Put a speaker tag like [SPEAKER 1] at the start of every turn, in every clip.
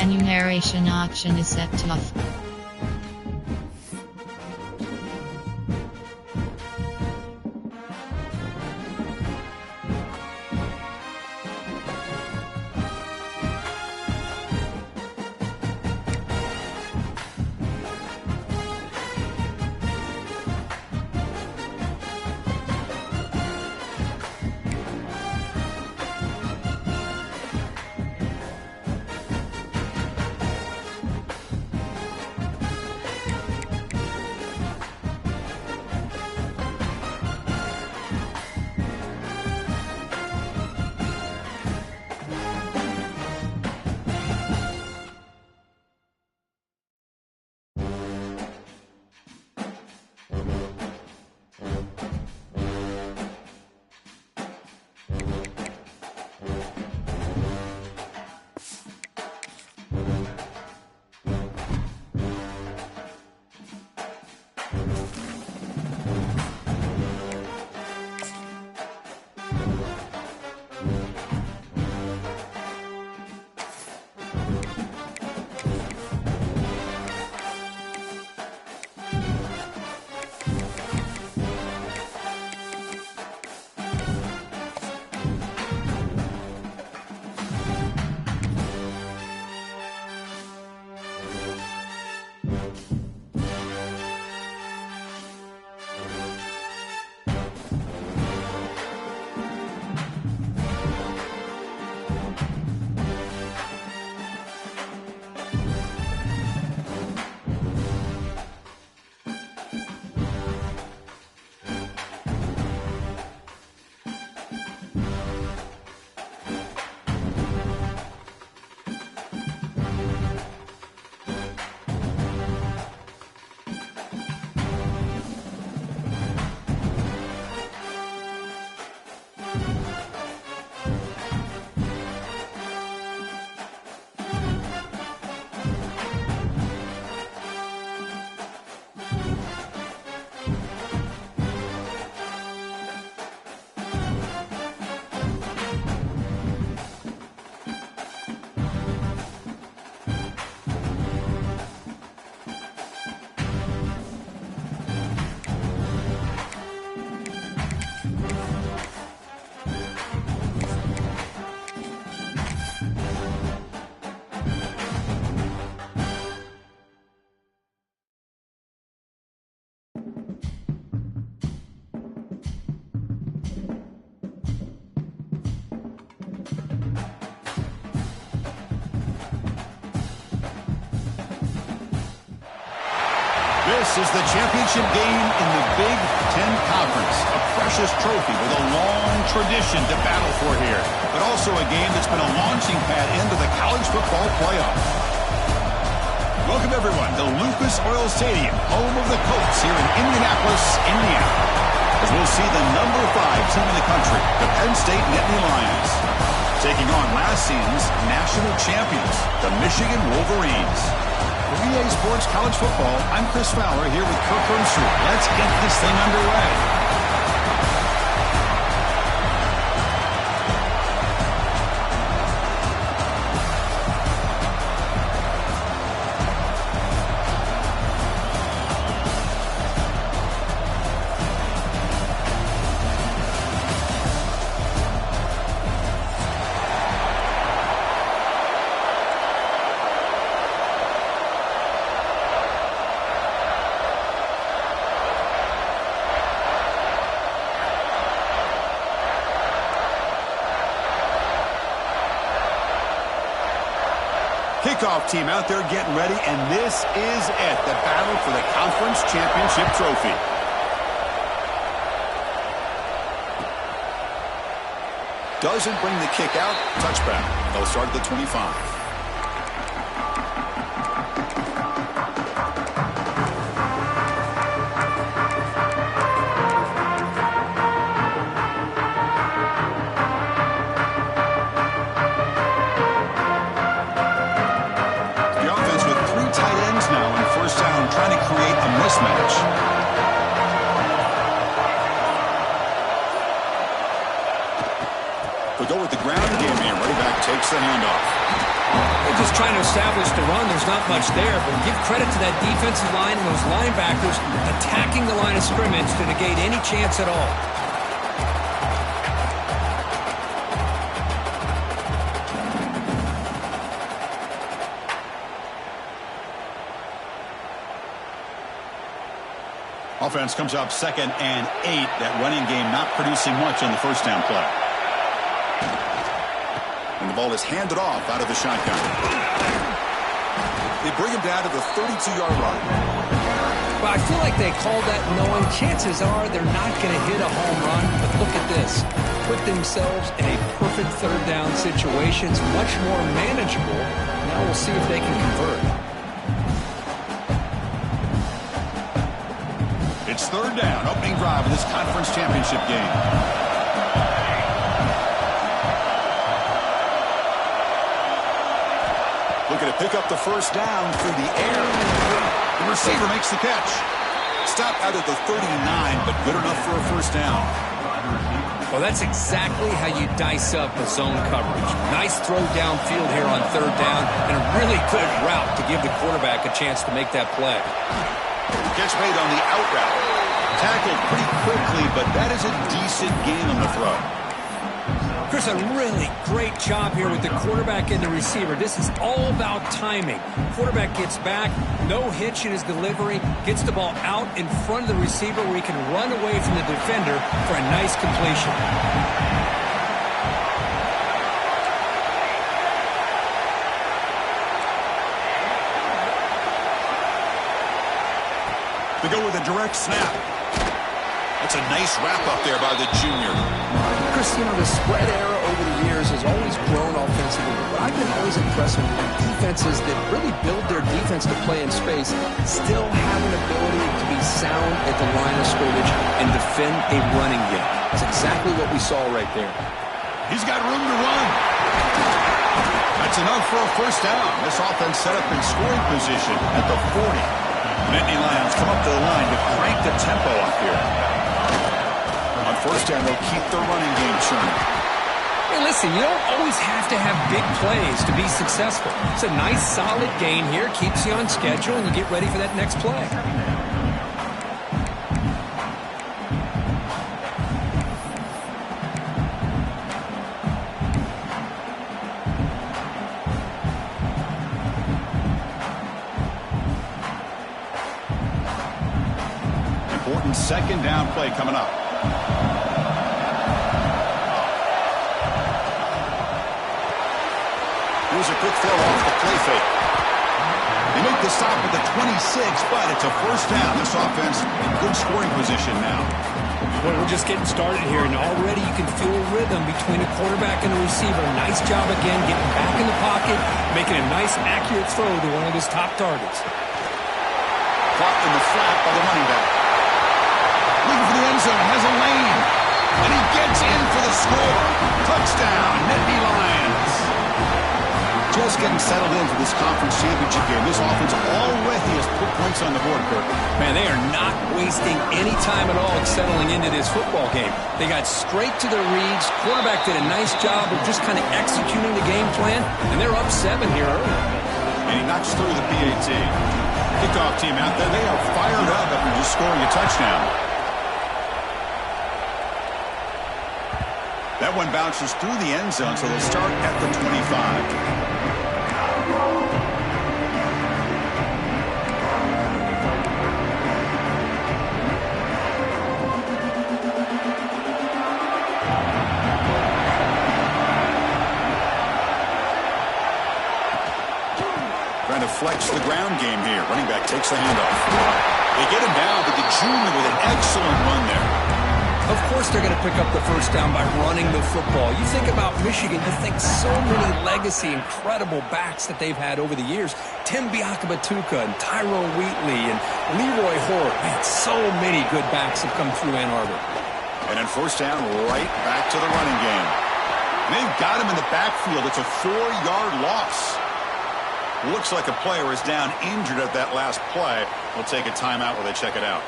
[SPEAKER 1] enumeration option is set to off.
[SPEAKER 2] This is the championship game in the Big Ten Conference. A precious trophy with a long tradition to battle for here. But also a game that's been a launching pad into the college football playoff. Welcome, everyone, to Lucas Oil Stadium, home of the Colts here in Indianapolis, Indiana. As we'll see the number 5 team in the country, the Penn State Nittany Lions, taking on last season's national champions, the Michigan Wolverines. For EA Sports College Football, I'm Chris Fowler here with Kirk Herbstreit. Let's get this thing underway. Kickoff team out there getting ready, and this is it, the battle for the conference championship trophy. Doesn't bring the kick out, touchback. They'll start at the 25. Mismatch. We'll go with the ground game here. Running back takes the handoff.
[SPEAKER 3] They're just trying to establish the run. There's not much there, but give credit to that defensive line and those linebackers attacking the line of scrimmage to negate any chance at all.
[SPEAKER 2] Offense comes up 2nd and 8. That running game not producing much on the first down play. And the ball is handed off out of the shotgun. They bring him down to the 32-yard line.
[SPEAKER 3] Well, I feel like they called that knowing chances are they're not going to hit a home run. But look at this. Put themselves in a perfect third down situation. It's much more manageable. Now we'll see if they can convert.
[SPEAKER 2] It's 3rd down, opening drive of this conference championship game. Looking to pick up the first down through the air. The receiver makes the catch. Stop out at the 39, but good enough for a first down.
[SPEAKER 3] Well, that's exactly how you dice up a zone coverage. Nice throw downfield here on 3rd down, and a really good route to give the quarterback a chance to make that play.
[SPEAKER 2] Catch made on the out route. Tackled pretty quickly, but that is a decent gain on the throw.
[SPEAKER 3] Chris, a really great job here with the quarterback and the receiver. This is all about timing. Quarterback gets back, no hitch in his delivery, gets the ball out in front of the receiver where he can run away from the defender for a nice completion.
[SPEAKER 2] They go with a direct snap. That's a nice wrap-up there by the junior.
[SPEAKER 4] Chris, you know, the spread era over the years has always grown offensively, but I've been always impressed with defenses that really build their defense to play in space, still have an ability to be sound at the line of scrimmage and defend a running game. That's exactly what we saw right there.
[SPEAKER 2] He's got room to run. That's enough for a first down. This offense set up in scoring position at the 40. Nittany Lions come up to the line to crank the tempo up here. On first down, they'll keep the running game churning.
[SPEAKER 3] Hey, listen, you don't always have to have big plays to be successful. It's a nice, solid gain here. Keeps you on schedule, and you get ready for that next play.
[SPEAKER 2] Important second down play coming up. Here's a quick throw off the play fake. They make the stop at the 26, but it's a first down. This offense in good scoring position now.
[SPEAKER 3] Well, we're just getting started here, and already you can feel a rhythm between the quarterback and the receiver. Nice job again getting back in the pocket, making a nice, accurate throw to one of his top targets.
[SPEAKER 2] Caught in the flat by the running back. Looking for the end zone, has a lane, and he gets in for the score. Touchdown, Nittany Lions. Just getting settled in for this conference championship game. This offense already has put points on the board, Kirk.
[SPEAKER 3] Man, they are not wasting any time at all settling into this football game. They got straight to their reads. Quarterback did a nice job of just kind of executing the game plan, and they're up 7 here early.
[SPEAKER 2] And he knocks through the PAT. Kickoff team out there, they are fired up after just scoring a touchdown. That one bounces through the end zone, so they'll start at the 25. Trying to flex the ground game here. Running back takes the handoff. They get him down, but the junior with an excellent run there.
[SPEAKER 3] Of course they're going to pick up the first down by running the football. You think about Michigan, you think so many legacy, incredible backs that they've had over the years. Tim Biakabatuka and Tyrone Wheatley and Leroy Hort. Man, so many good backs have come through Ann Arbor.
[SPEAKER 2] And then first down, right back to the running game. And they've got him in the backfield. It's a 4-yard loss. Looks like a player is down injured at that last play. We'll take a timeout while they check it out.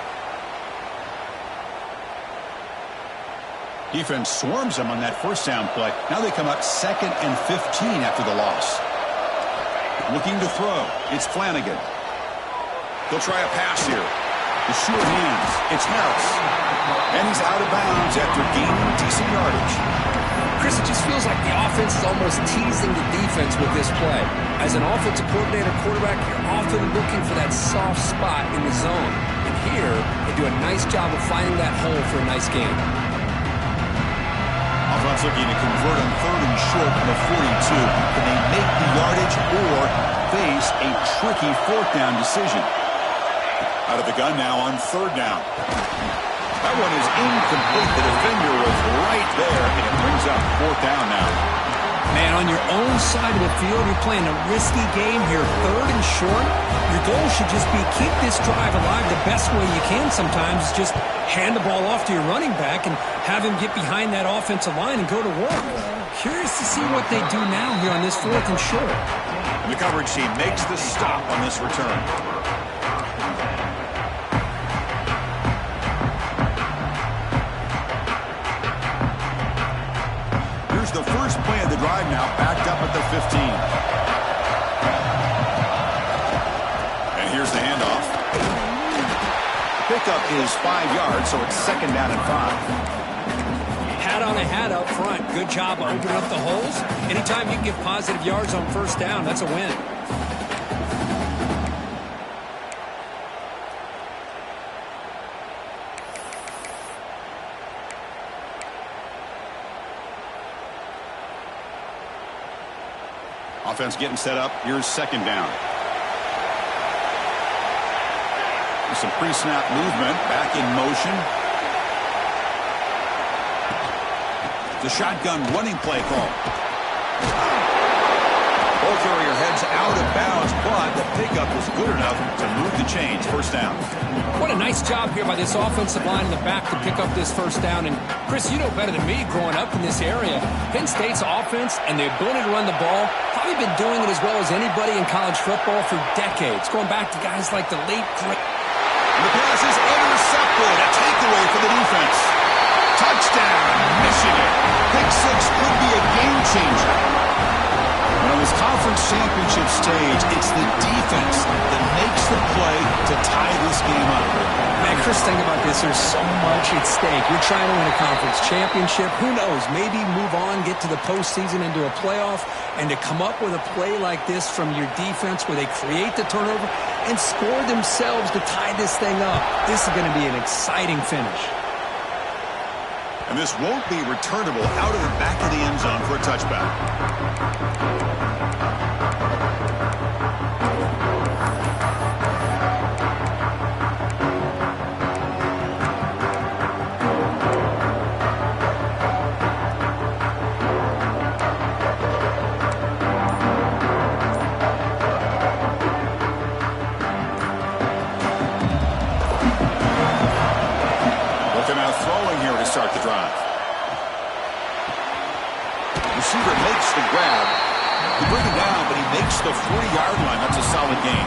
[SPEAKER 2] Defense swarms them on that first down play. Now they come up 2nd and 15 after the loss. Looking to throw. It's Flanagan. He'll try a pass here. The short hands. It's Harris. And he's out of bounds after gaining decent yardage.
[SPEAKER 3] Chris, it just feels like the offense is almost teasing the defense with this play. As an offensive coordinator, quarterback, you're often looking for that soft spot in the zone. And here, they do a nice job of finding that hole for a nice gain.
[SPEAKER 2] Offense looking to convert on 3rd and short from the 42. Can they make the yardage or face a tricky 4th down decision? Out of the gun now on 3rd down. That one is incomplete. The defender was right there, and it brings up 4th down now.
[SPEAKER 3] Man, on your own side of the field, you're playing a risky game here, 3rd and short. Your goal should just be keep this drive alive the best way you can sometimes. Just hand the ball off to your running back and have him get behind that offensive line and go to work. Curious to see what they do now here on this 4th and short.
[SPEAKER 2] And the coverage team makes the stop on this return. The first play of the drive now, backed up at the 15. And here's the handoff. The pickup is 5 yards, so it's 2nd down and 5.
[SPEAKER 3] Hat on a hat up front. Good job opening up the holes. Anytime you can get positive yards on 1st down, that's a win.
[SPEAKER 2] Offense getting set up. Here's 2nd down. There's some pre-snap movement. Back in motion. The shotgun running play call. Ball carrier heads out of bounds, but the pickup was good enough to move the chains. 1st down.
[SPEAKER 3] What a nice job here by this offensive line in the back to pick up this 1st down. And, Chris, you know better than me growing up in this area. Penn State's offense and the ability to run the ball, probably been doing it as well as anybody in college football for decades, going back to guys like the late great.
[SPEAKER 2] The pass is intercepted. A takeaway for the defense. Touchdown, Michigan. Pick 6 could be a game changer. But on this conference championship stage, it's the defense that makes the play to tie this game up.
[SPEAKER 3] Man, Chris, think about this. There's so much at stake. You're trying to win a conference championship. Who knows? Maybe move on, get to the postseason, into a playoff. And to come up with a play like this from your defense where they create the turnover and score themselves to tie this thing up, this is going to be an exciting finish.
[SPEAKER 2] And this won't be returnable out of the back of the end zone for a touchback. Start the drive. Receiver makes the grab. He brings it down, but he makes the 40-yard line. That's a solid gain.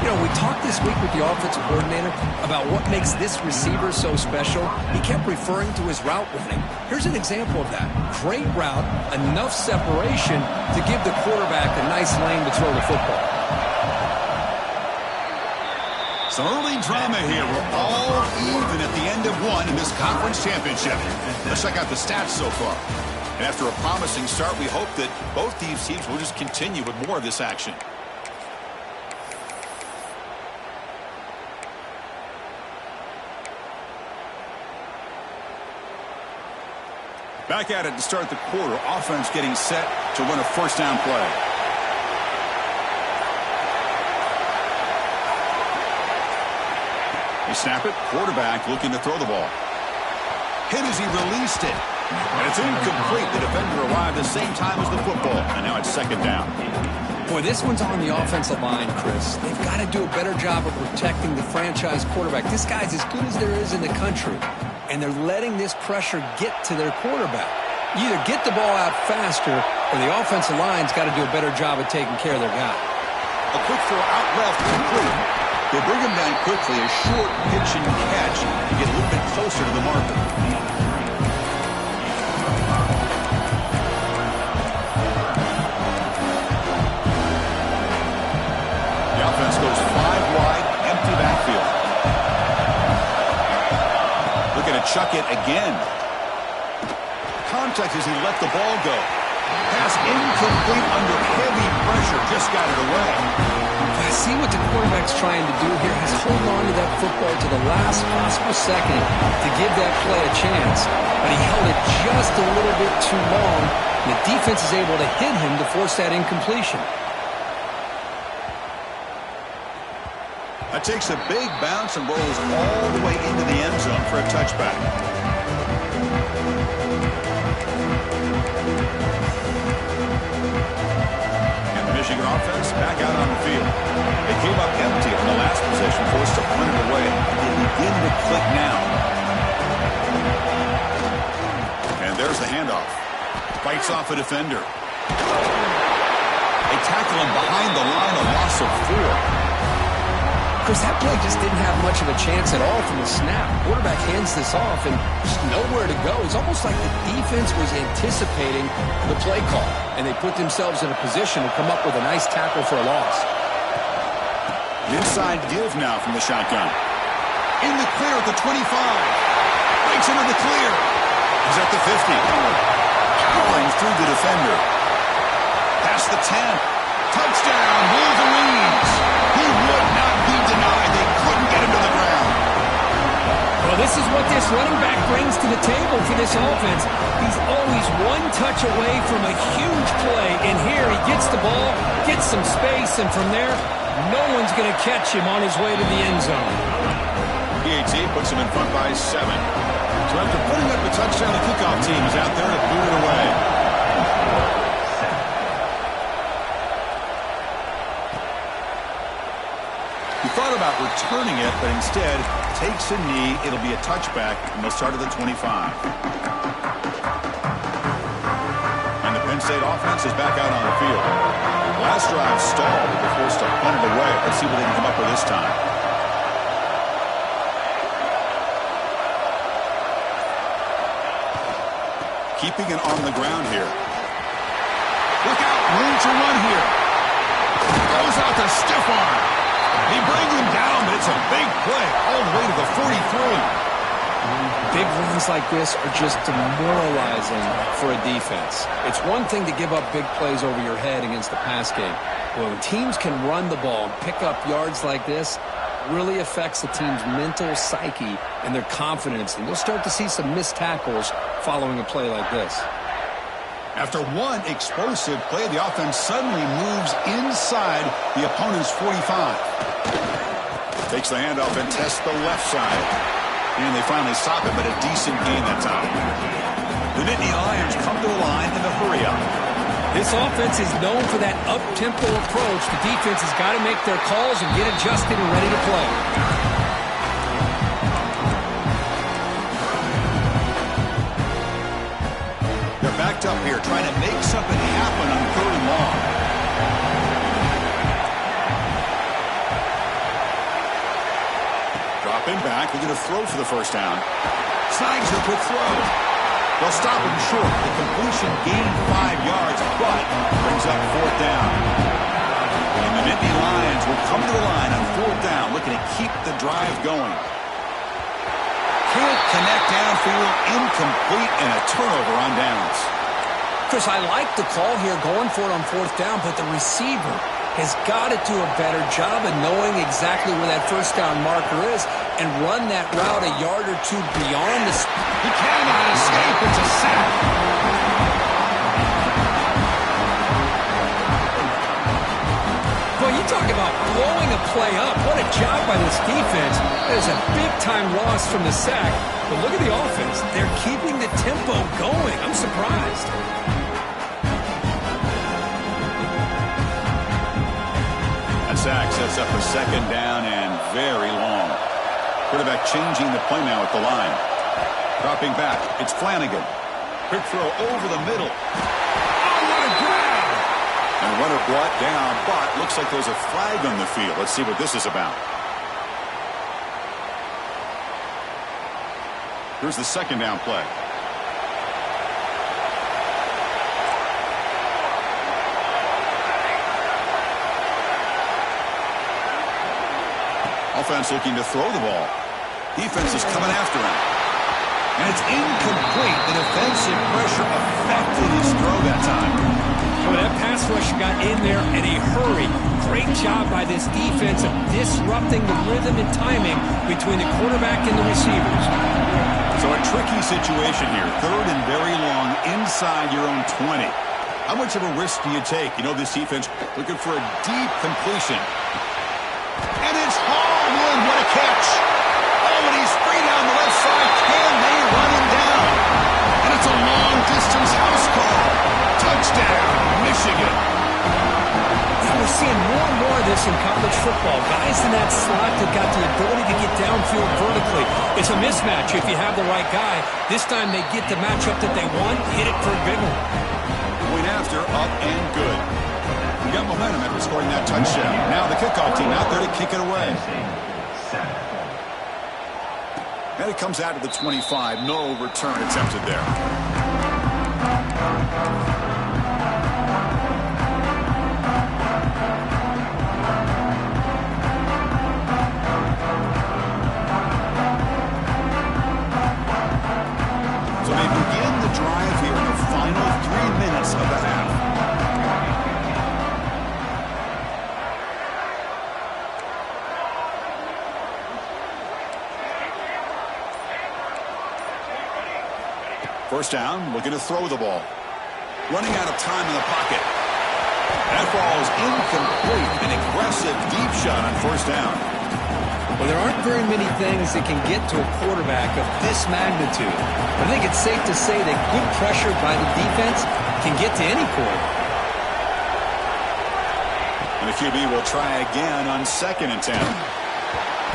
[SPEAKER 3] You know, we talked this week with the offensive coordinator about what makes this receiver so special. He kept referring to his route running. Here's an example of that. Great route, enough separation to give the quarterback a nice lane to throw the football.
[SPEAKER 2] Some early drama here. We're all even at the end of one in this conference championship. Let's check out the stats so far. And after a promising start, we hope that both these teams will just continue with more of this action. Back at it to start the quarter. Offense getting set to run a 1st down play. They snap it. Quarterback looking to throw the ball. Hit as he released it. And it's incomplete. The defender arrived the same time as the football. And now it's 2nd down.
[SPEAKER 3] Boy, this one's on the offensive line, Chris. They've got to do a better job of protecting the franchise quarterback. This guy's as good as there is in the country. And they're letting this pressure get to their quarterback. You either get the ball out faster or the offensive line's got to do a better job of taking care of their guy.
[SPEAKER 2] A quick throw out left, complete. They bring him down quickly, a short pitch and catch to get a little bit closer to the marker. it again. Contact as he let the ball go. Pass incomplete under heavy pressure. Just got it away.
[SPEAKER 3] I see what the quarterback's trying to do here. He's holding on to that football to the last possible second to give that play a chance. But he held it just a little bit too long. And the defense is able to hit him to force that incompletion.
[SPEAKER 2] That takes a big bounce and rolls all the way into the end zone for a touchback. And the Michigan offense back out on the field. They came up empty on the last possession, forced to punt it away. They begin to click now. And there's the handoff. Fights off a defender. They tackle him behind the line, a loss of 4.
[SPEAKER 3] Chris, that play just didn't have much of a chance at all from the snap. Quarterback hands this off and just nowhere to go. It's almost like the defense was anticipating the play call, and they put themselves in a position to come up with a nice tackle for a loss.
[SPEAKER 2] Inside give now from the shotgun. In the clear at the 25. Breaks into the clear. He's at the 50. Powering through the defender. Past the 10. Touchdown, Wolverines. He would not be denied. They couldn't get him to the ground.
[SPEAKER 3] Well, this is what this running back brings to the table for this offense. He's always one touch away from a huge play. And here he gets the ball, gets some space, and from there, no one's going to catch him on his way to the end zone.
[SPEAKER 2] PAT puts him in front by 7. So after putting up a touchdown, the kickoff team is out there to boot it away. He thought about returning it, but instead takes a knee. It'll be a touchback, and they'll start at the 25. And the Penn State offense is back out on the field. Last drive stalled, but they're forced to punt it away. Let's see what they can come up with this time. Keeping it on the ground here. Look out, room to run here. Goes out the stiff arm. He brings him down, but it's a big play all the way to the 43.
[SPEAKER 3] Big runs like this are just demoralizing for a defense. It's one thing to give up big plays over your head against the pass game. But when teams can run the ball and pick up yards like this, it really affects the team's mental psyche and their confidence. And you'll start to see some missed tackles following a play like this.
[SPEAKER 2] After one explosive play, the offense suddenly moves inside the opponent's 45. Takes the handoff and tests the left side. And they finally stop him, but a decent gain that time. The Nittany Lions come to the line in the hurry-up.
[SPEAKER 3] This offense is known for that up-tempo approach. The defense has got to make their calls and get adjusted and ready to play.
[SPEAKER 2] They're backed up here, trying to make something happen on 3rd and long. Dropping back, they're going to throw for the first down. Snags the quick throw. They'll stop him short. The completion gained 5 yards, but brings up 4th down. And the Nittany Lions will come to the line on 4th down, looking to keep the drive going. Can't connect downfield, incomplete, and a turnover on downs.
[SPEAKER 3] Chris, I like the call here going for it on 4th down, but the receiver has got to do a better job of knowing exactly where that 1st down marker is and run that route a yard or 2 beyond the...
[SPEAKER 2] He cannot escape. It's a sack.
[SPEAKER 3] Boy, you talk about blowing a play up. What a job by this defense. There's a big-time loss from the sack. But look at the offense. They're keeping the tempo going. I'm surprised.
[SPEAKER 2] That sack sets up a 2nd down and very long. Quarterback changing the play now at the line. Dropping back. It's Flanagan. Quick throw over the middle. Oh, what a grab! And runner brought down, but looks like there's a flag on the field. Let's see what this is about. Here's the 2nd down play. Offense looking to throw the ball. Defense is coming after him. And it's incomplete. The defensive pressure affected his throw that time.
[SPEAKER 3] Well, that pass rush got in there in a hurry. Great job by this defense of disrupting the rhythm and timing between the quarterback and the receivers.
[SPEAKER 2] So a tricky situation here. Third and very long inside your own 20. How much of a risk do you take? You know, this defense looking for a deep completion. And it's Hallwood. What a catch. Oh, and he's free down the left side. Can they run him down? And it's a long-distance house call. Touchdown, Michigan.
[SPEAKER 3] Yeah, we're seeing more and more of this in college football. Guys in that slot that got the ability to get downfield vertically. It's a mismatch if you have the right guy. This time they get the matchup that they want, hit it for a big one.
[SPEAKER 2] Point after, up and good. We got momentum after scoring that touchdown. Now the kickoff team out there to kick it away. And it comes out to the 25. No return attempted there. So they begin the drive here in the final 3 minutes of the half. First down, looking to throw the ball. Running out of time in the pocket. That ball is incomplete. An aggressive deep shot on first down.
[SPEAKER 3] Well, there aren't very many things that can get to a quarterback of this magnitude. I think it's safe to say that good pressure by the defense can get to any quarterback.
[SPEAKER 2] And the QB will try again on 2nd and 10.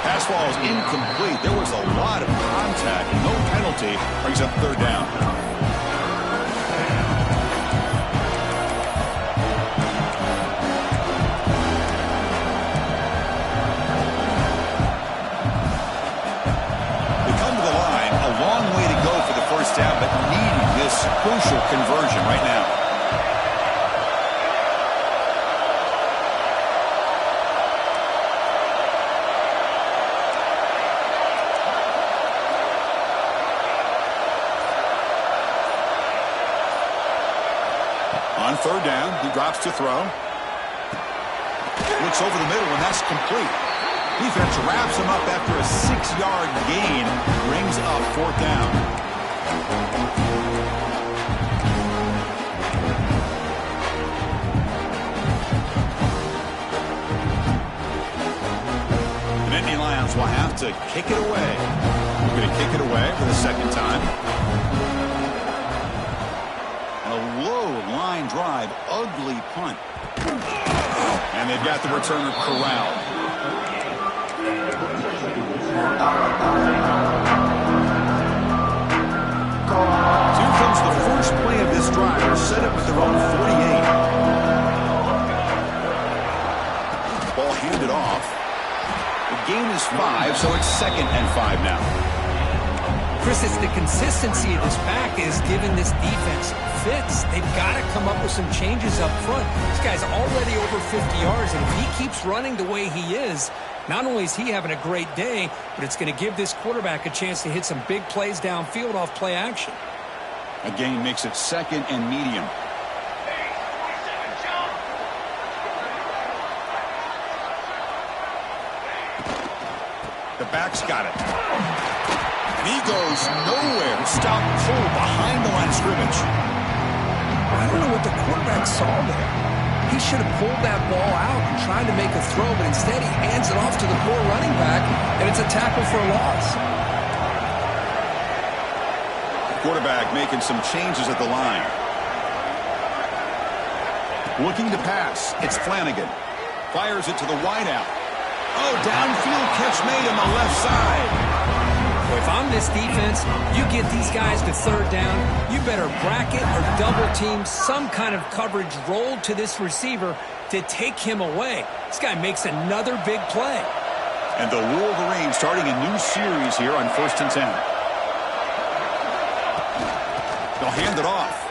[SPEAKER 2] Pass ball is incomplete. There was a lot of contact. No penalty. Brings up 3rd down. They come to the line. A long way to go for the first down, but needing this crucial conversion right now. On 3rd down, he drops to throw. Looks over the middle, and that's complete. Defense wraps him up after a 6-yard gain. Brings up 4th down. The Nittany Lions will have to kick it away. We're going to kick it away for the 2nd time. Line drive, ugly punt. And they've got the returner corralled. Here comes the first play of this drive. They're set up at their own 48. Ball handed off. The gain is 5, so it's 2nd and 5 now.
[SPEAKER 3] Chris, it's the consistency of this back is giving this defense fits. They've got to come up with some changes up front. This guy's already over 50 yards, and if he keeps running the way he is, not only is he having a great day, but it's going to give this quarterback a chance to hit some big plays downfield off play action.
[SPEAKER 2] A gain makes it 2nd and medium. The back's got it. And he goes nowhere. Stop pull behind the line of scrimmage.
[SPEAKER 4] I don't know what the quarterback saw there. He should have pulled that ball out and tried to make a throw, but instead he hands it off to the poor running back, and it's a tackle for a loss.
[SPEAKER 2] Quarterback making some changes at the line. Looking to pass. It's Flanagan. Fires it to the wideout. Oh, downfield catch made on the left side.
[SPEAKER 3] If I'm this defense, you get these guys to 3rd down, you better bracket or double team some kind of coverage rolled to this receiver to take him away. This guy makes another big play.
[SPEAKER 2] And the Wolverines starting a new series here on 1st and 10. They'll hand it off.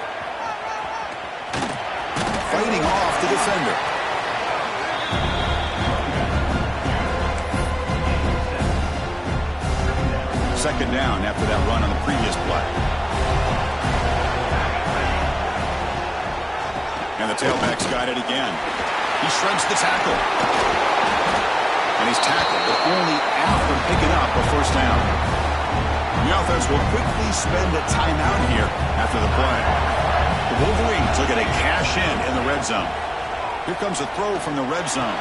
[SPEAKER 2] Fighting off the defender. second down after that run on the previous play. And the tailback's got it again. He shreds the tackle. And he's tackled, but only after picking up a first down. The offense will quickly spend a timeout here after the play. The Wolverines looking to cash in the red zone. Here comes a throw from the red zone.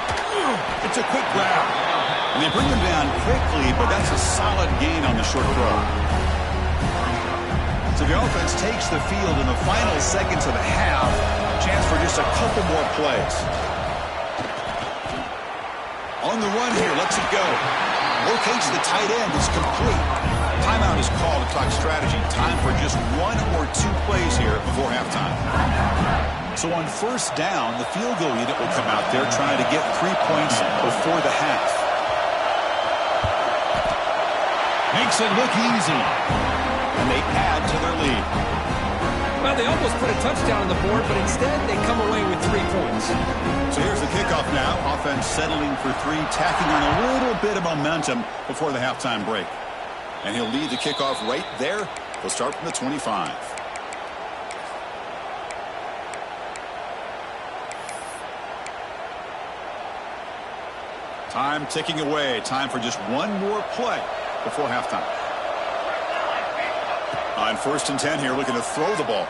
[SPEAKER 2] It's a quick grab. And they bring him down quickly, but that's a solid gain on the short throw. So the offense takes the field in the final seconds of the half. Chance for just a couple more plays. On the run here, lets it go. Locates the tight end. It's complete. Timeout is called to talk strategy. Time for just one or two plays here before halftime. So on first down, the field goal unit will come out there trying to get 3 points before the half. Makes it look easy. And they add to their lead.
[SPEAKER 3] Well, they almost put a touchdown on the board, but instead they come away with 3 points.
[SPEAKER 2] So here's the kickoff now. Offense settling for 3, tacking on a little bit of momentum before the halftime break. And he'll lead the kickoff right there. He'll start from the 25. Time ticking away. Time for just one more play before halftime. On first and 10 here, looking to throw the ball.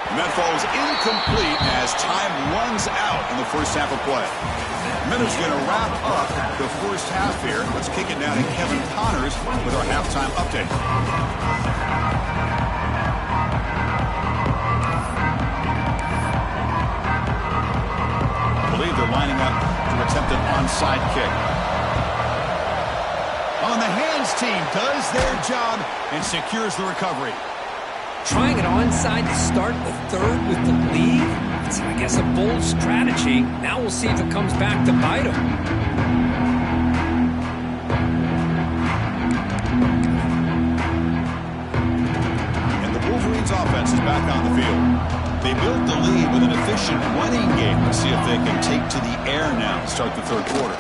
[SPEAKER 2] And that falls incomplete as time runs out in the first half of play. Minutes going to wrap up the first half here. Let's kick it now to Kevin Connors with our halftime update. I believe they're lining up to attempt an onside kick. On the hands team does their job and secures the recovery.
[SPEAKER 3] Trying an onside to start the third with the lead? It's, I guess, a bold strategy. Now we'll see if it comes back to bite them.
[SPEAKER 2] And the Wolverines offense is back on the field. They built the lead with an efficient running game. Let's see if they can take to the air now to start the third quarter.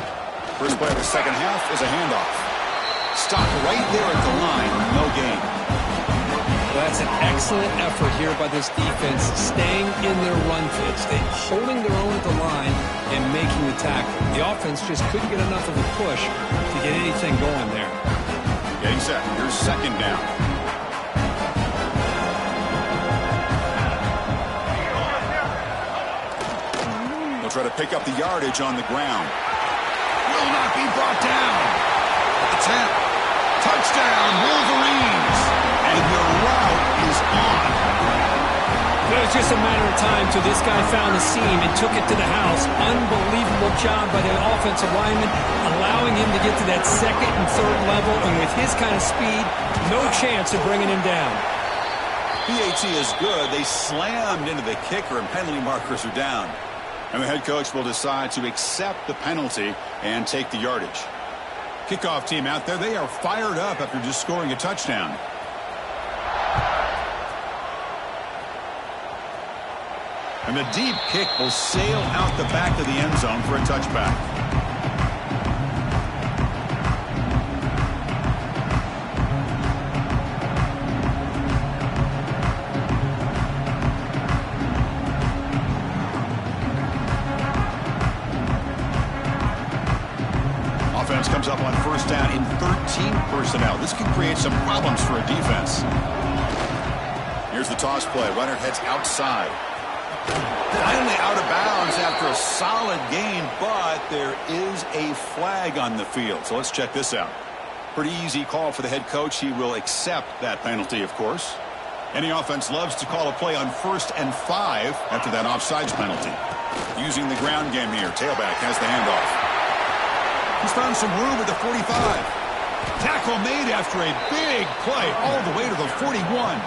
[SPEAKER 2] First play of the second half is a handoff. Stopped right there at the line. No gain.
[SPEAKER 3] Well, that's an excellent effort here by this defense, staying in their run fits. They're holding their own at the line and making the tackle. The offense just couldn't get enough of a push to get anything going there.
[SPEAKER 2] Getting set. Here's second down. They'll try to pick up the yardage on the ground. Will not be brought down. The 10. Touchdown, Wolverines. And your route is on.
[SPEAKER 3] It was just a matter of time till this guy found the seam and took it to the house. Unbelievable job by the offensive lineman, allowing him to get to that second and third level. And with his kind of speed, no chance of bringing him down.
[SPEAKER 2] PAT is good. They slammed into the kicker and penalty markers are down. And the head coach will decide to accept the penalty and take the yardage. Kickoff team out there, they are fired up after just scoring a touchdown. And the deep kick will sail out the back of the end zone for a touchback. Offense comes up on first down in 13 personnel. This can create some problems for a defense. Here's the toss play. Runner heads outside. Finally out of bounds after a solid gain, but there is a flag on the field. So let's check this out. Pretty easy call for the head coach. He will accept that penalty, of course. Any offense loves to call a play on 1st and 5 after that offsides penalty. Using the ground game here. Tailback has the handoff. He's found some room at the 45. Tackle made after a big play all the way to the 41.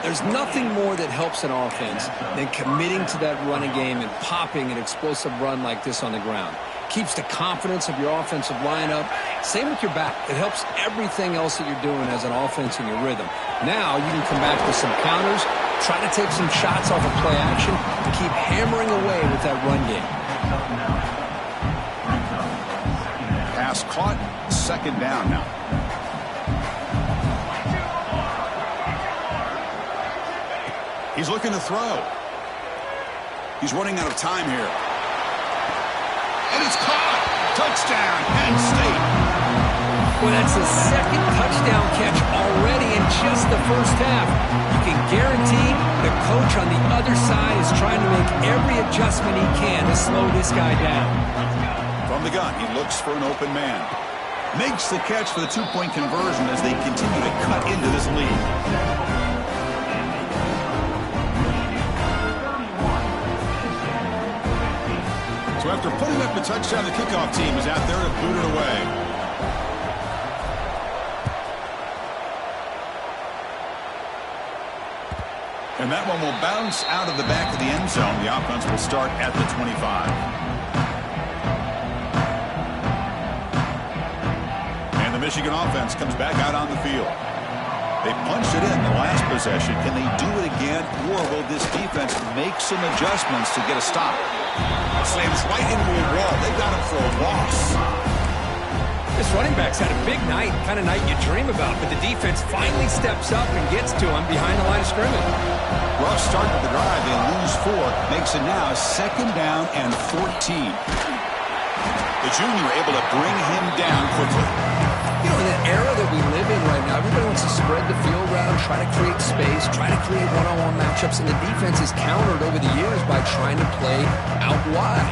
[SPEAKER 3] There's nothing more that helps an offense than committing to that running game and popping an explosive run like this on the ground. Keeps the confidence of your offensive lineup. Same with your back. It helps everything else that you're doing as an offense in your rhythm. Now you can come back with some counters, try to take some shots off of play action, and keep hammering away with that run game.
[SPEAKER 2] Pass caught, second down now. He's looking to throw. He's running out of time here. And it's caught. Touchdown, Penn State.
[SPEAKER 3] Well, that's the second touchdown catch already in just the first half. You can guarantee the coach on the other side is trying to make every adjustment he can to slow this guy down.
[SPEAKER 2] From the gun, he looks for an open man. Makes the catch for the two-point conversion as they continue to cut into this lead. So after putting up a touchdown, the kickoff team is out there to boot it away. And that one will bounce out of the back of the end zone. The offense will start at the 25. And the Michigan offense comes back out on the field. They punched it in the last possession. Can they do it again, or will this defense make some adjustments to get a stop? Slams right into a wall. They got him for a loss.
[SPEAKER 3] This running back's had a big night, kind of night you dream about, but the defense finally steps up and gets to him behind the line of scrimmage.
[SPEAKER 2] Rough start to the drive. They lose 4. Makes it now second down and 14. The junior able to bring him down quickly.
[SPEAKER 4] You know, in the era that we live in right now, everybody wants to spread the field around, try to create space, try to create one-on-one matchups, and the defense is countered over the years by trying to play out wide.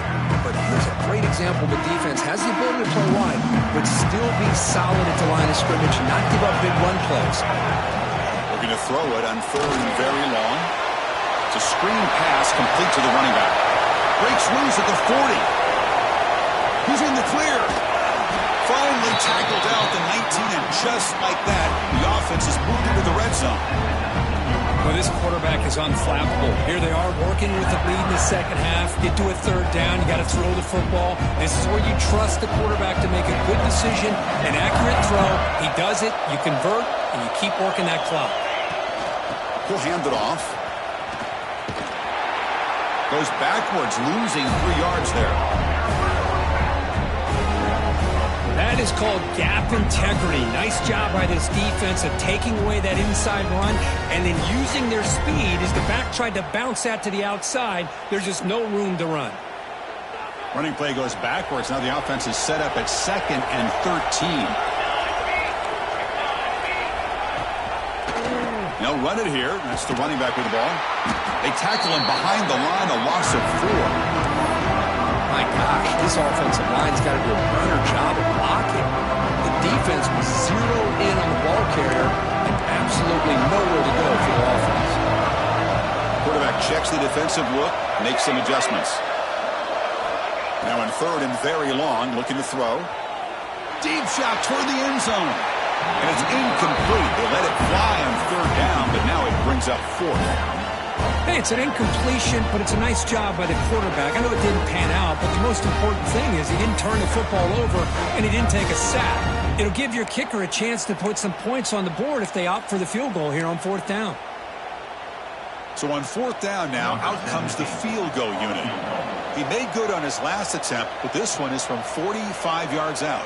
[SPEAKER 4] But here's a great example of a defense has the ability to play wide, but still be solid at the line of scrimmage, not give up big run plays.
[SPEAKER 2] Looking to throw it on third and very long. It's a screen pass complete to the running back. Breaks loose at the 40. He's in the clear. Finally tackled out the 19, and just like that, the offense has moved into the red zone.
[SPEAKER 3] Well, this quarterback is unflappable. Here they are working with the lead in the second half. Get to a third down. You got to throw the football. This is where you trust the quarterback to make a good decision, an accurate throw. He does it. You convert, and you keep working that clock.
[SPEAKER 2] He'll hand it off. Goes backwards, losing 3 yards there.
[SPEAKER 3] That is called gap integrity. Nice job by this defense of taking away that inside run and then using their speed as the back tried to bounce that to the outside. There's just no room to run.
[SPEAKER 2] Running play goes backwards. Now the offense is set up at second and 13. They'll run it here. That's the running back with the ball. They tackle him behind the line, a loss of 4.
[SPEAKER 4] My gosh, this offensive line's got to do a better job of blocking. The defense was zeroed in on the ball carrier and absolutely nowhere to go for the offense.
[SPEAKER 2] Quarterback checks the defensive look, makes some adjustments. Now in third and very long, looking to throw. Deep shot toward the end zone. And it's incomplete. They let it fly on third down, but now it brings up 4th.
[SPEAKER 3] Hey, it's an incompletion, but it's a nice job by the quarterback. I know it didn't pan out, but the most important thing is he didn't turn the football over and he didn't take a sack. It'll give your kicker a chance to put some points on the board if they opt for the field goal here on 4th down.
[SPEAKER 2] So on 4th down now, out comes the field goal unit. He made good on his last attempt, but this one is from 45 yards out.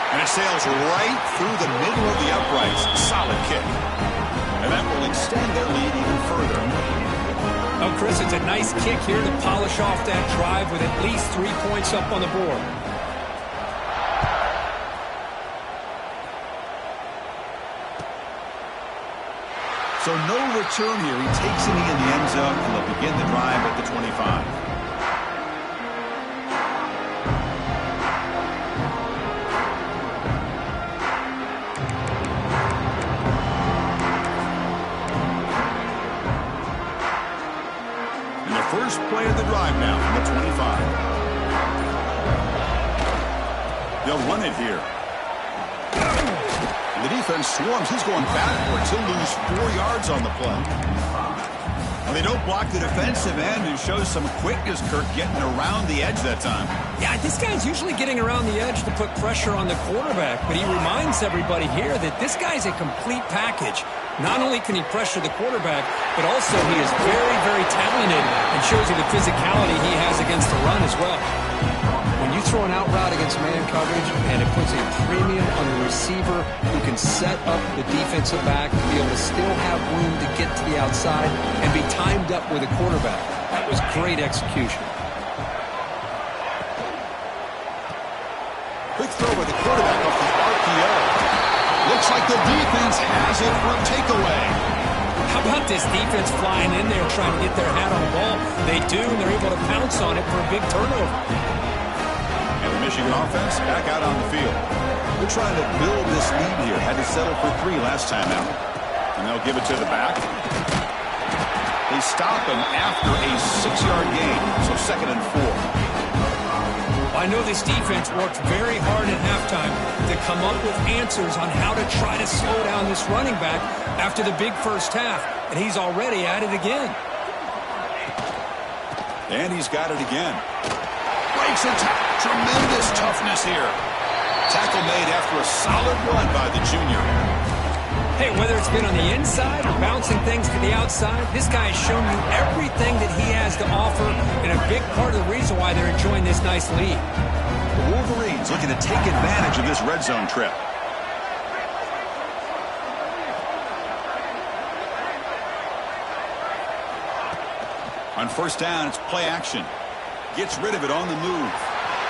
[SPEAKER 2] And it sails right through the middle of the uprights. Solid kick. And that will extend their lead even further.
[SPEAKER 3] Oh, Chris, it's a nice kick here to polish off that drive with at least 3 points up on the board.
[SPEAKER 2] So no return here. He takes a knee in the end zone, and they'll begin the drive at the 25. First play of the drive now from the 25. They'll run it here. And the defense swarms. He's going backwards. He'll lose 4 yards on the play. And they don't block the defensive end, who shows some quickness, Kirk, getting around the edge that time.
[SPEAKER 3] Yeah, this guy's usually getting around the edge to put pressure on the quarterback, but he reminds everybody here that this guy's a complete package. Not only can he pressure the quarterback, but also he is very, very talented and shows you the physicality he has against the run as well. You throw an out route against man coverage, and it puts a premium on the receiver who can set up the defensive back, be able to still have room to get to the outside, and be timed up with a quarterback. That was great execution.
[SPEAKER 2] Quick throw by the quarterback off the RPO. Looks like the defense has it for a takeaway.
[SPEAKER 3] How about this defense flying in there trying to get their hat on the ball? They do, and they're able to pounce on it for a big turnover.
[SPEAKER 2] And the Michigan offense back out on the field. They're trying to build this lead here. Had to settle for 3 last time out. And they'll give it to the back. They stop him after a 6-yard gain, so 2nd and 4.
[SPEAKER 3] I know this defense worked very hard at halftime to come up with answers on how to try to slow down this running back after the big first half, and he's already at it again.
[SPEAKER 2] And he's got it again. Breaks a tackle. Tremendous toughness here. Tackle made after a solid run by the junior.
[SPEAKER 3] Hey, whether it's been on the inside or bouncing things to the outside, this guy has shown you everything that he has to offer, and a big part of the reason why they're enjoying this nice lead.
[SPEAKER 2] The Wolverines looking to take advantage of this red zone trip. On first down, it's play action. Gets rid of it on the move.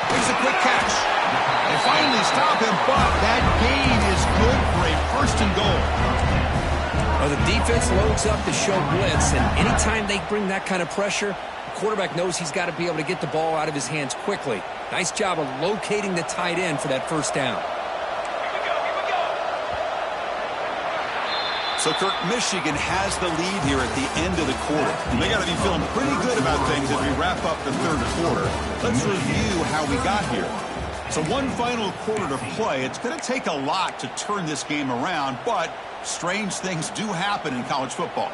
[SPEAKER 2] Makes a quick catch. They finally stop him, but that gain is good for a 1st and goal.
[SPEAKER 3] Well, the defense loads up to show blitz, and anytime they bring that kind of pressure, the quarterback knows he's got to be able to get the ball out of his hands quickly. Nice job of locating the tight end for that first down.
[SPEAKER 2] So, Kirk, Michigan has the lead here at the end of the quarter. And they got to be feeling pretty good about things as we wrap up the 3rd quarter. Let's review how we got here. So one final quarter to play. It's going to take a lot to turn this game around, but strange things do happen in college football.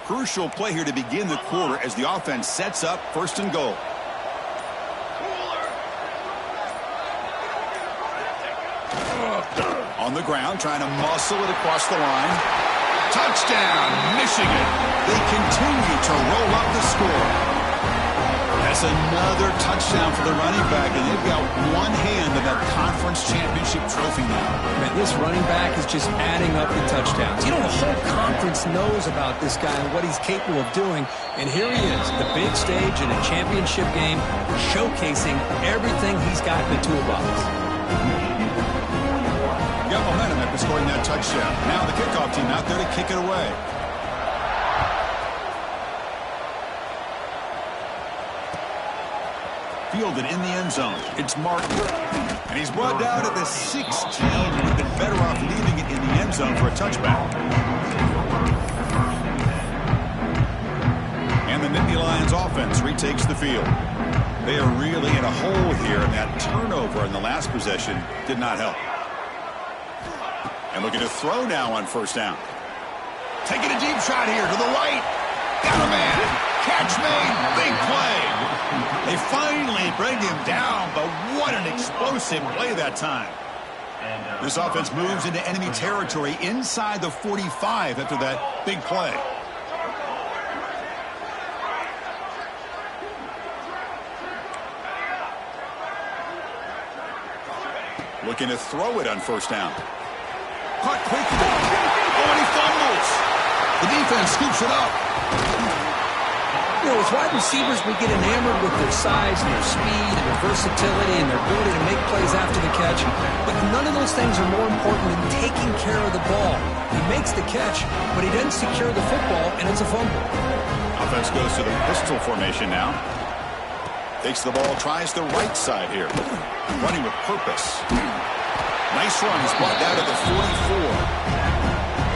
[SPEAKER 2] Crucial play here to begin the quarter as the offense sets up 1st and goal. On the ground, trying to muscle it across the line. Touchdown, Michigan. They continue to roll up the score. That's another touchdown for the running back, and they've got one hand in that conference championship trophy now.
[SPEAKER 3] Man, this running back is just adding up the touchdowns. You know, the whole conference knows about this guy and what he's capable of doing, and here he is, the big stage in a championship game, showcasing everything he's got in the toolbox.
[SPEAKER 2] Got momentum after scoring that touchdown. Now the kickoff team out there to kick it away. Fielded in the end zone. It's Martin. And he's brought down at the 16. Would have been better off leaving it in the end zone for a touchback. And the Nittany Lions offense retakes the field. They are really in a hole here, and that turnover in the last possession did not help. And looking to throw now on first down. Taking a deep shot here to the right. Got a man. Catch made. Big play. They finally bring him down, but what an explosive play that time. This offense moves into enemy territory inside the 45 after that big play. Looking to throw it on first down. Caught quickly. Oh, and he fumbles. The defense scoops it up.
[SPEAKER 3] You know, as wide receivers, we get enamored with their size and their speed and their versatility and their ability to make plays after the catch. But none of those things are more important than taking care of the ball. He makes the catch, but he doesn't secure the football, and it's a fumble.
[SPEAKER 2] Offense goes to the pistol formation now. Takes the ball, tries the right side here. Running with purpose. Nice run. He's brought down to the 44.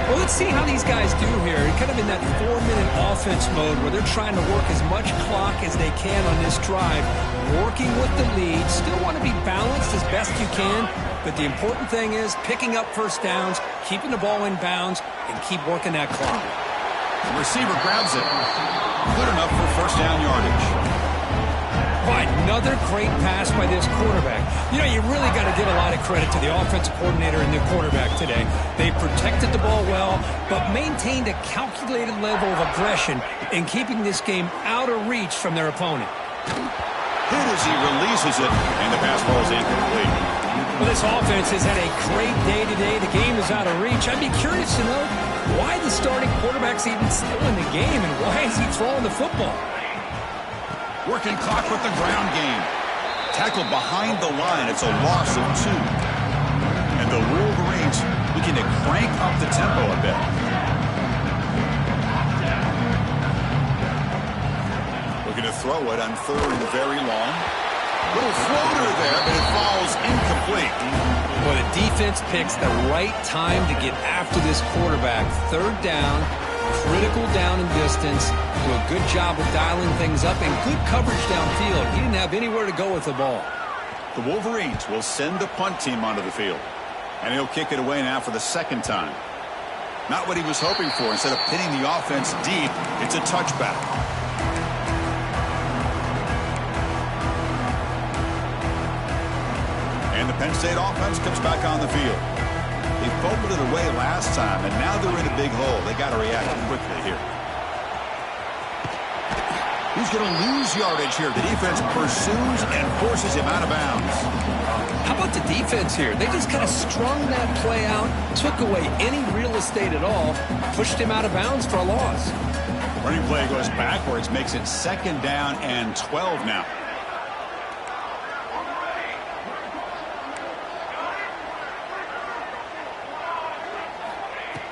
[SPEAKER 3] Well, let's see how these guys do here. Kind of in that 4-minute offense mode where they're trying to work as much clock as they can on this drive, working with the lead. Still want to be balanced as best you can, but the important thing is picking up first downs, keeping the ball in bounds, and keep working that clock.
[SPEAKER 2] The receiver grabs it. Good enough for first down yardage.
[SPEAKER 3] Boy, Another great pass by this quarterback. You know, you really got to give a lot of credit to the offensive coordinator and the quarterback today. They protected the ball well, but maintained a calculated level of aggression in keeping this game out of reach from their opponent.
[SPEAKER 2] Hit as he releases it, and the pass ball is incomplete.
[SPEAKER 3] Well, this offense has had a great day today. The game is out of reach. I'd be curious to know why the starting quarterback's even still in the game, and why is he throwing the football?
[SPEAKER 2] Working clock with the ground game. Tackled behind the line. It's a loss of 2. And the Wolverines looking to crank up the tempo a bit. Looking to throw it on 3rd and very long. Little floater there, but it falls incomplete.
[SPEAKER 3] Well, the defense picks the right time to get after this quarterback. 3rd down, critical down and distance. Do a good job of dialing things up and good coverage downfield. He didn't have anywhere to go with the ball.
[SPEAKER 2] The Wolverines will send the punt team onto the field. And he'll kick it away now for the 2nd time. Not what he was hoping for. Instead of pinning the offense deep, it's a touchback. And the Penn State offense comes back on the field. They fumbled it away last time, and now they're in a big hole. They got to react quickly here. He's going to lose yardage here. The defense pursues and forces him out of bounds.
[SPEAKER 3] How about the defense here? They just kind of strung that play out, took away any real estate at all, pushed him out of bounds for a loss.
[SPEAKER 2] Running play goes backwards, makes it 2nd down and 12 now.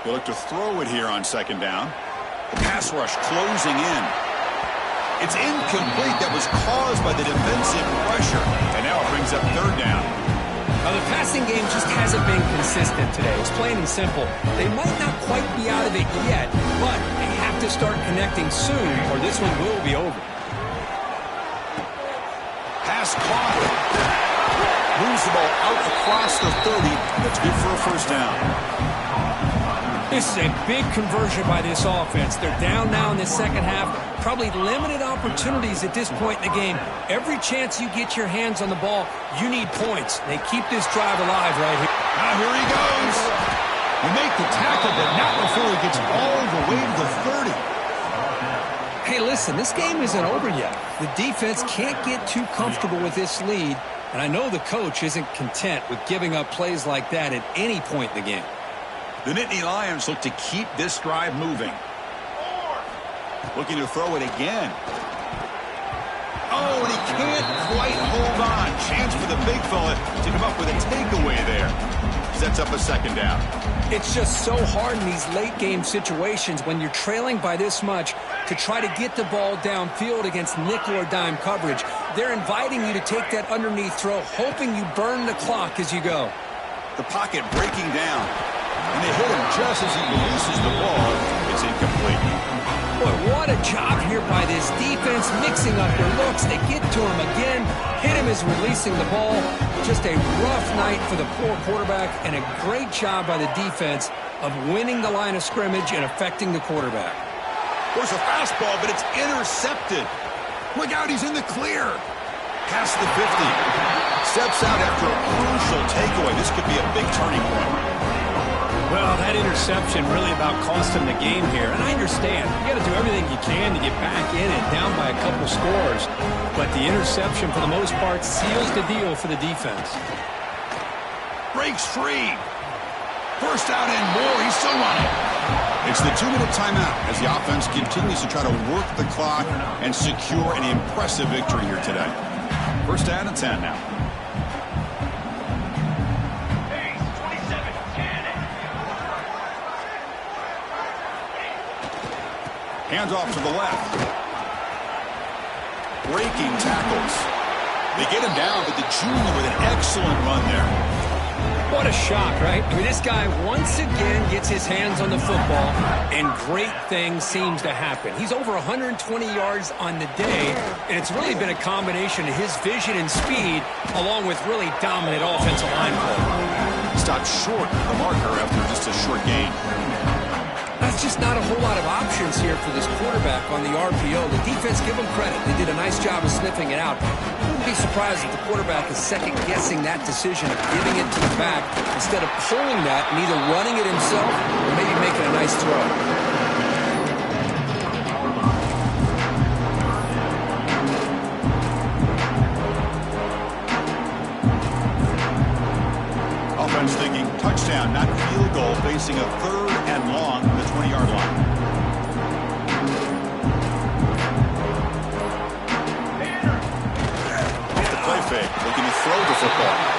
[SPEAKER 2] They look to throw it here on 2nd down. The pass rush closing in. It's incomplete. That was caused by the defensive pressure. And now it brings up 3rd down.
[SPEAKER 3] Now, the passing game just hasn't been consistent today. It's plain and simple. They might not quite be out of it yet, but they have to start connecting soon or this one will be over.
[SPEAKER 2] Pass caught. Moves the ball out across the 30. That's good for a 1st down.
[SPEAKER 3] This is a big conversion by this offense. They're down now in the 2nd half. Probably limited opportunities at this point in the game. Every chance you get your hands on the ball, you need points. They keep this drive alive right here.
[SPEAKER 2] Now here he goes. You make the tackle, but not before he gets all the way to the 30.
[SPEAKER 3] Hey, listen, this game isn't over yet. The defense can't get too comfortable with this lead, and I know the coach isn't content with giving up plays like that at any point in the game.
[SPEAKER 2] The Nittany Lions look to keep this drive moving. Looking to throw it again. Oh, and he can't quite hold on. Chance for the big fella to come up with a takeaway there. Sets up a 2nd down.
[SPEAKER 3] It's just so hard in these late game situations when you're trailing by this much to try to get the ball downfield against nickel or dime coverage. They're inviting you to take that underneath throw, hoping you burn the clock as you go.
[SPEAKER 2] The pocket breaking down. And they hit him just as he releases the ball. It's incomplete.
[SPEAKER 3] Boy, what a job here by this defense, mixing up their looks. They get to him again, hit him as releasing the ball. Just a rough night for the poor quarterback, and a great job by the defense of winning the line of scrimmage and affecting the quarterback.
[SPEAKER 2] There's a fastball, but it's intercepted. Look out, he's in the clear. Past the 50. Steps out after a crucial takeaway. This could be a big turning point.
[SPEAKER 3] Well, that interception really about cost him the game here. And I understand. You got to do everything you can to get back in and down by a couple scores. But the interception, for the most part, seals the deal for the defense.
[SPEAKER 2] Breaks free. 1st out and more. He's still on it. It's the 2-minute timeout as the offense continues to try to work the clock and secure an impressive victory here today. 1st down and 10 now. Hands off to the left. Breaking tackles. They get him down, but the junior with an excellent run there.
[SPEAKER 3] What a shock, right? I mean, this guy once again gets his hands on the football, and great things seems to happen. He's over 120 yards on the day, and it's really been a combination of his vision and speed, along with really dominant offensive line play.
[SPEAKER 2] Stopped short of the marker after just a short gain.
[SPEAKER 3] That's just not a whole lot of options here for this quarterback on the RPO. The defense, give them credit. They did a nice job of sniffing it out. Wouldn't be surprised if the quarterback is second-guessing that decision of giving it to the back instead of pulling that and either running it himself or maybe making a nice throw.
[SPEAKER 2] Offense thinking touchdown, not field goal, facing a 3rd and long from the 20-yard line. Off the play fake, looking to throw the football.